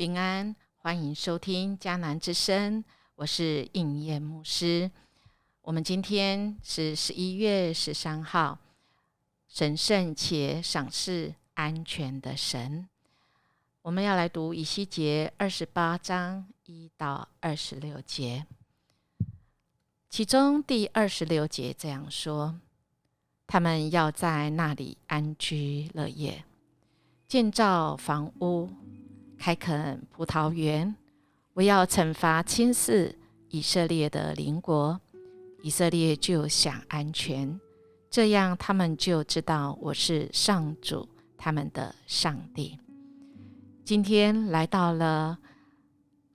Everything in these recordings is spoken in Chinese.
平安，欢迎收听迦南之声，我是应验牧师。我们今天是11月13号，神圣且赏赐安全的神。我们要来读以西结28章1到26节，其中第26节这样说：他们要在那里安居乐业，建造房屋，开垦葡萄园。我要惩罚轻视以色列的邻国，以色列就享安全，这样他们就知道我是上主，他们的上帝。今天来到了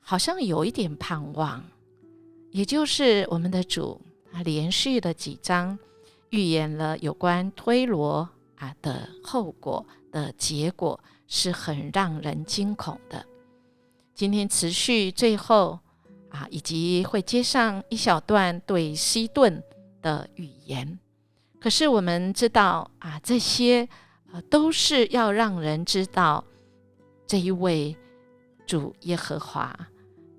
好像有一点盼望，也就是我们的主他连续的几章预言了有关推罗的后果的结果，是很让人惊恐的。今天持续最后以及会接上一小段对西顿的预言。可是我们知道这些都是要让人知道这一位主耶和华，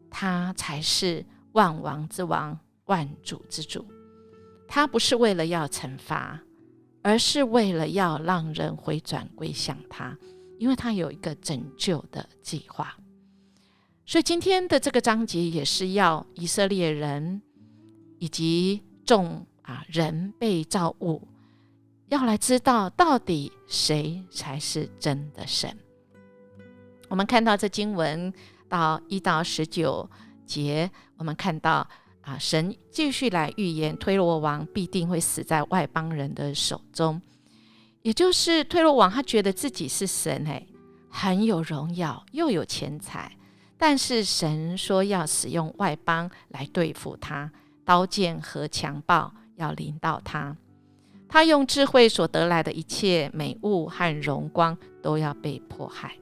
他才是万王之王，万主之主。他不是为了要惩罚，而是为了要让人回转归向他，因为他有一个拯救的计划。所以今天的这个章节也是要以色列人以及众人被造物要来知道到底谁才是真的神。我们看到这经文到1到19节，我们看到神继续来预言推罗王必定会死在外邦人的手中，也就是推罗王他觉得自己是神，很有荣耀又有钱财，但是神说要使用外邦来对付他，刀剑和强暴要临到他，他用智慧所得来的一切美物和荣光都要被迫害。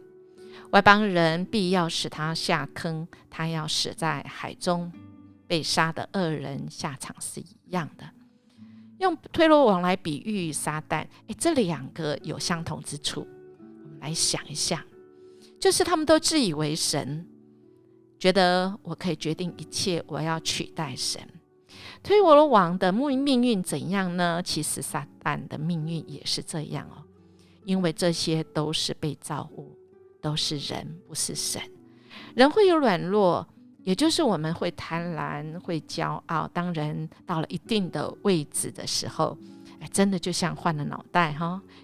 外邦人必要使他下坑，他要死在海中，被杀的恶人下场是一样的。用推罗王来比喻撒旦，这两个有相同之处。我们来想一下，就是他们都自以为神，觉得我可以决定一切，我要取代神。推罗王的命运怎样呢？其实撒旦的命运也是这样因为这些都是被造物，都是人，不是神。人会有软弱，也就是我们会贪婪，会骄傲。当人到了一定的位置的时候，真的就像换了脑袋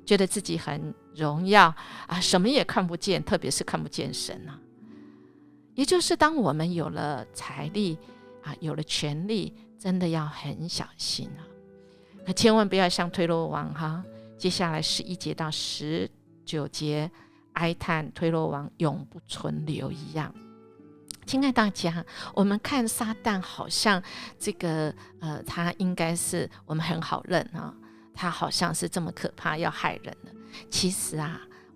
觉得自己很荣耀什么也看不见，特别是看不见神也就是当我们有了财力有了权力，真的要很小心可千万不要像推罗王接下来11节到19节哀叹推罗王永不存留一样。亲爱大家，我们看撒旦好像这个他应该是我们很好认他好像是这么可怕要害人的。其实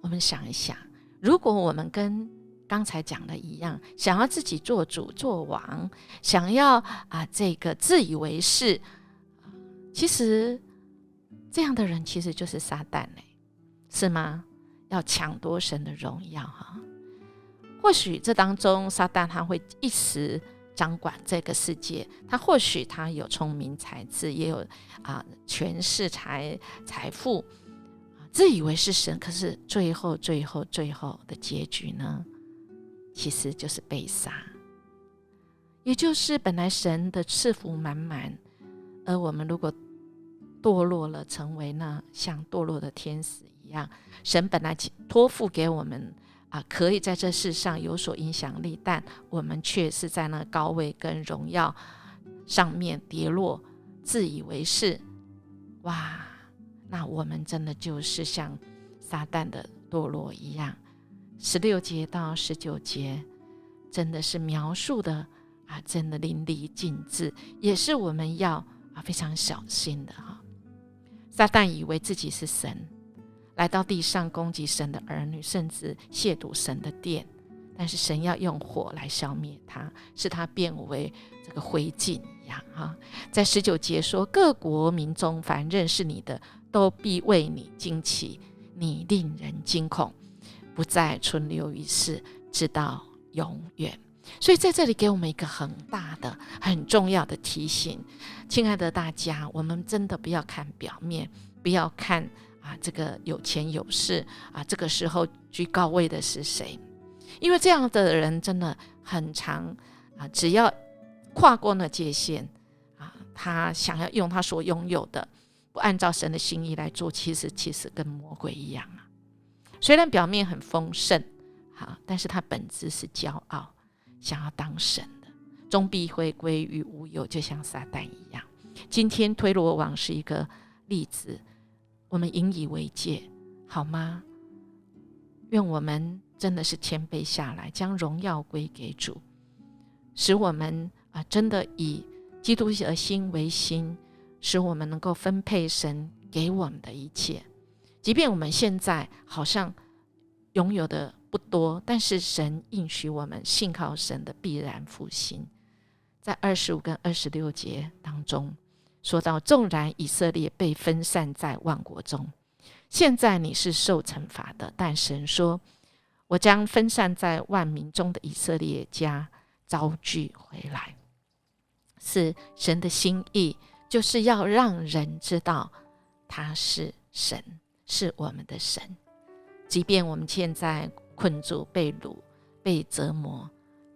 我们想一想，如果我们跟刚才讲的一样，想要自己做主做王，想要这个自以为是，其实这样的人其实就是撒旦是吗？要抢夺神的荣耀或许这当中撒旦他会一时掌管这个世界，他或许他有聪明才智，也有权势财富，自以为是神，可是最后的结局呢，其实就是被杀。也就是本来神的赐福满满，而我们如果堕落了，成为那像堕落的天使一样，神本来托付给我们可以在这世上有所影响力，但我们却是在那高位跟荣耀上面跌落，自以为是。哇，那我们真的就是像撒旦的堕落一样。16节到19节真的是描述的真的淋漓尽致，也是我们要非常小心的撒旦以为自己是神，来到地上攻击神的儿女，甚至亵渎神的殿，但是神要用火来消灭他，使他变为这个灰烬一样在19节说，各国民中凡认识你的，都必为你惊奇，你令人惊恐，不再存留于世，直到永远。所以在这里给我们一个很大的很重要的提醒，亲爱的大家，我们真的不要看表面，不要看这个有钱有势这个时候居高位的是谁，因为这样的人真的很常只要跨过那界限他想要用他所拥有的不按照神的心意来做，其实跟魔鬼一样虽然表面很丰盛但是他本质是骄傲，想要当神的，终必会归于无有，就像撒旦一样。今天推罗王是一个例子，我们引以为戒好吗？愿我们真的是谦卑下来，将荣耀归给主，使我们真的以基督的心为心，使我们能够分配神给我们的一切。即便我们现在好像拥有的不多，但是神应许我们信靠神的必然复兴。在25跟26节当中说到，纵然以色列被分散在万国中，现在你是受惩罚的，但神说，我将分散在万民中的以色列家招聚回来。是神的心意，就是要让人知道他是神，是我们的神。即便我们现在困住、被掳、被折磨，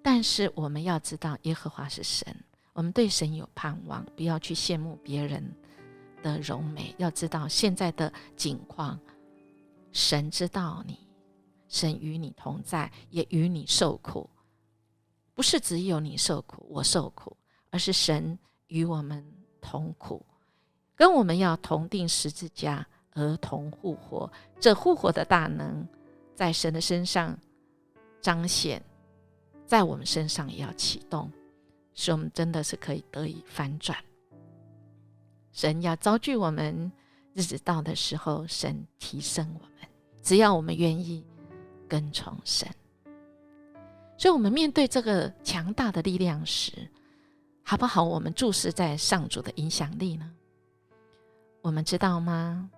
但是我们要知道耶和华是神，我们对神有盼望，不要去羡慕别人的柔美，要知道现在的境况，神知道你，神与你同在，也与你受苦，不是只有你受苦我受苦，而是神与我们同苦，跟我们要同定十字架而同复活。这复活的大能在神的身上彰显，在我们身上也要启动，使我们真的是可以得以翻转。神要招聚我们，日子到的时候，神提升我们，只要我们愿意跟从神。所以我们面对这个强大的力量时，好不好我们注视在上主的影响力呢？我们知道吗？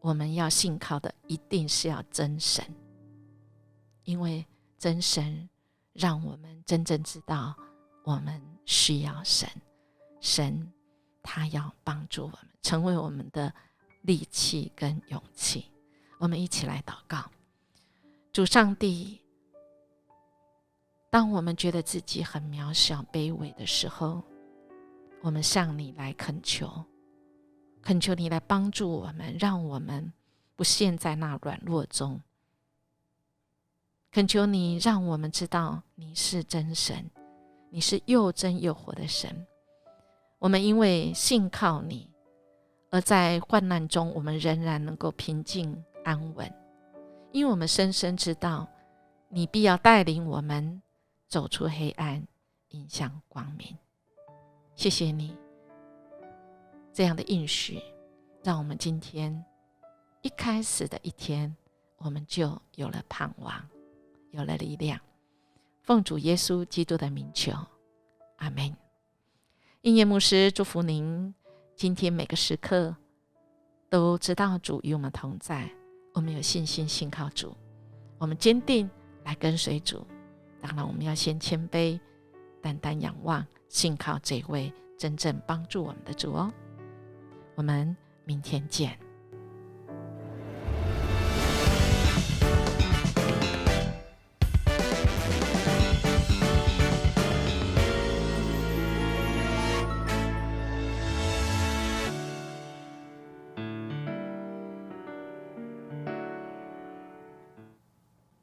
我们要信靠的一定是要真神，因为真神让我们真正知道我们需要神，神他要帮助我们，成为我们的力气跟勇气。我们一起来祷告。主上帝，当我们觉得自己很渺小卑微的时候，我们向你来恳求，恳求你来帮助我们，让我们不陷在那软弱中。恳求你让我们知道你是真神，你是又真又活的神。我们因为信靠你，而在患难中我们仍然能够平静安稳，因为我们深深知道你必要带领我们走出黑暗，迎向光明。谢谢你这样的应许，让我们今天一开始的一天，我们就有了盼望，有了力量。奉主耶稣基督的名求，阿们。应验牧师祝福您，今天每个时刻都知道主与我们同在，我们有信心信靠主，我们坚定来跟随主。当然我们要先谦卑，单单仰望信靠这位真正帮助我们的主哦。我们明天见。